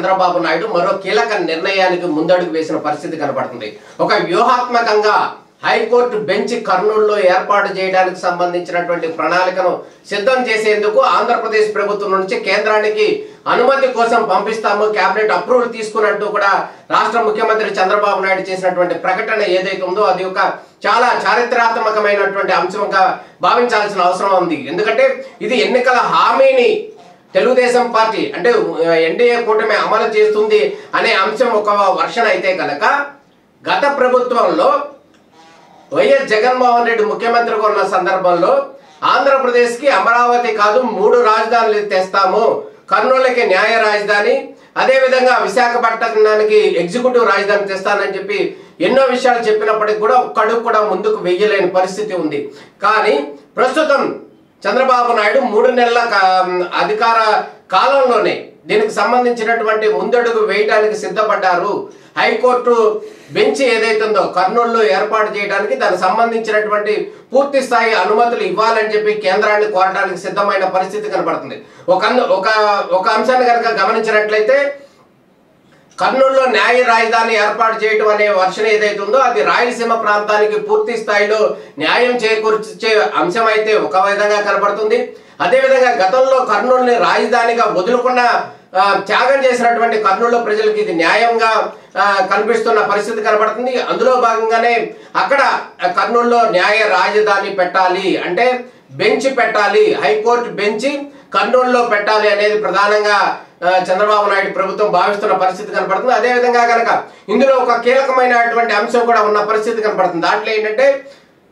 చంద్రబాబు నాయుడు మరో కీలక నిర్ణయానికి ముందడుగు వేసిన పరిస్థితి కనబడుతుంది. ఒక వ్యూహాత్మకంగా హైకోర్టు బెంచ్ కర్నూలులో ఏర్పాటు చేయడానికి సంబంధించినటువంటి ప్రణాళికను సిద్ధం చేసేందుకు ఆంధ్రప్రదేశ్ ప్రభుత్వం నుంచి కేంద్రానికి అనుమతి కోసం పంపిస్తాము, కేబినెట్ అప్రూవల్ తీసుకున్నట్టు కూడా రాష్ట్ర ముఖ్యమంత్రి చంద్రబాబు నాయుడు చేసినటువంటి ప్రకటన ఏదైతే ఉందో అది ఒక చాలా చారిత్రాత్మకమైనటువంటి అంశంగా భావించాల్సిన అవసరం ఉంది. ఎందుకంటే ఇది ఎన్నికల హామీని తెలుగుదేశం పార్టీ అంటే ఎన్డీఏ కూటమి అమలు చేస్తుంది అనే అంశం ఒక వర్షన్ అయితే కనుక గత ప్రభుత్వంలో వైఎస్ జగన్మోహన్ రెడ్డి ముఖ్యమంత్రిగా ఉన్న సందర్భంలో ఆంధ్రప్రదేశ్కి అమరావతి కాదు 3 రాజధానులు తెస్తాము, కర్నూలుకి న్యాయ రాజధాని, అదేవిధంగా విశాఖపట్నానికి ఎగ్జిక్యూటివ్ రాజధాని తెస్తానని చెప్పి ఎన్నో విషయాలు చెప్పినప్పటికీ కూడా ఒక్కడు కూడా ముందుకు వెయ్యలేని పరిస్థితి ఉంది. కానీ ప్రస్తుతం చంద్రబాబు నాయుడు 3 నెలల అధికార కాలంలోనే దీనికి సంబంధించినటువంటి ముందడుగు వేయడానికి సిద్ధపడ్డారు. హైకోర్టు బెంచ్ ఏదైతుందో కర్నూలులో ఏర్పాటు చేయడానికి దానికి సంబంధించినటువంటి పూర్తి స్థాయి అనుమతులు ఇవ్వాలని చెప్పి కేంద్రాన్ని కోరడానికి సిద్ధమైన పరిస్థితి కనబడుతుంది. ఒక అంశాన్ని కనుక గమనించినట్లయితే కర్నూలులో న్యాయ రాజధాని ఏర్పాటు చేయడం అనే వర్షన్ ఏదైతుందో అది రాయలసీమ ప్రాంతానికి పూర్తి స్థాయిలో న్యాయం చేకూర్చే అంశం అయితే ఒక విధంగా కనబడుతుంది. అదేవిధంగా గతంలో కర్నూలుని రాజధానిగా వదులుకున్న త్యాగం చేసినటువంటి కర్నూలు ప్రజలకు ఇది న్యాయంగా కనిపిస్తున్న పరిస్థితి కనబడుతుంది. అందులో భాగంగానే అక్కడ కర్నూలులో న్యాయ రాజధాని పెట్టాలి అంటే బెంచ్ పెట్టాలి, హైకోర్టు బెంచ్ కర్నూలులో పెట్టాలి అనేది ప్రధానంగా చంద్రబాబు నాయుడు ప్రభుత్వం భావిస్తున్న పరిస్థితి కనపడుతుంది. అదేవిధంగా కనుక ఇందులో ఒక కీలకమైనటువంటి అంశం కూడా ఉన్న పరిస్థితి కనపడుతుంది. దాంట్లో ఏంటంటే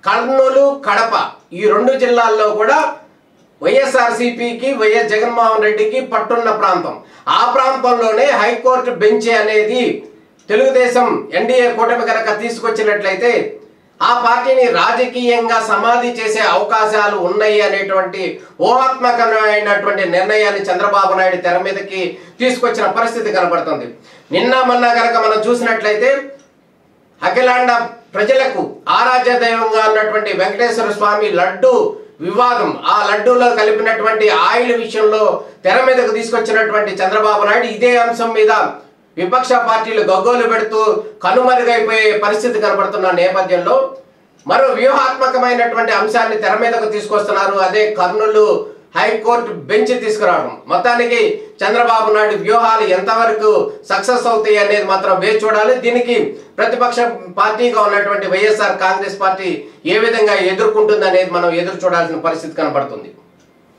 కర్నూలు, కడప ఈ 2 జిల్లాల్లో కూడా వైఎస్ఆర్సీపీకి వైఎస్ జగన్మోహన్ రెడ్డికి పట్టున్న ప్రాంతం. ఆ ప్రాంతంలోనే హైకోర్టు బెంచ్ అనేది తెలుగుదేశం ఎన్డీఏ కూటమి కనుక తీసుకొచ్చినట్లయితే ఆ పార్టీని రాజకీయంగా సమాధి చేసే అవకాశాలు ఉన్నాయి అనేటువంటి ఊహాత్మకమైనటువంటి నిర్ణయాన్ని చంద్రబాబు నాయుడు తెర మీదకి తీసుకొచ్చిన పరిస్థితి కనబడుతుంది. నిన్న మొన్న కనుక మనం చూసినట్లయితే అఖిలాండ ప్రజలకు ఆరాధ్య దైవంగా ఉన్నటువంటి వెంకటేశ్వర స్వామి లడ్డు వివాదం, ఆ లడ్డూలో కలిపినటువంటి ఆయిల్ విషయంలో తెర మీదకు తీసుకొచ్చినటువంటి చంద్రబాబు నాయుడు ఇదే అంశం మీద విపక్ష పార్టీలు గగ్గోలు పెడుతూ కనుమరుగైపోయే పరిస్థితి కనబడుతున్న నేపథ్యంలో మరో వ్యూహాత్మకమైనటువంటి అంశాన్ని తెర మీదకు తీసుకొస్తున్నారు. అదే కర్నూలు హైకోర్టు బెంచ్ తీసుకురావడం. మొత్తానికి చంద్రబాబు నాయుడు వ్యూహాలు ఎంతవరకు సక్సెస్ అవుతాయి అనేది మాత్రం వేచి చూడాలి. దీనికి ప్రతిపక్ష పార్టీగా ఉన్నటువంటి వైఎస్ఆర్ కాంగ్రెస్ పార్టీ ఏ విధంగా ఎదుర్కొంటుంది అనేది మనం ఎదురు చూడాల్సిన పరిస్థితి కనబడుతుంది.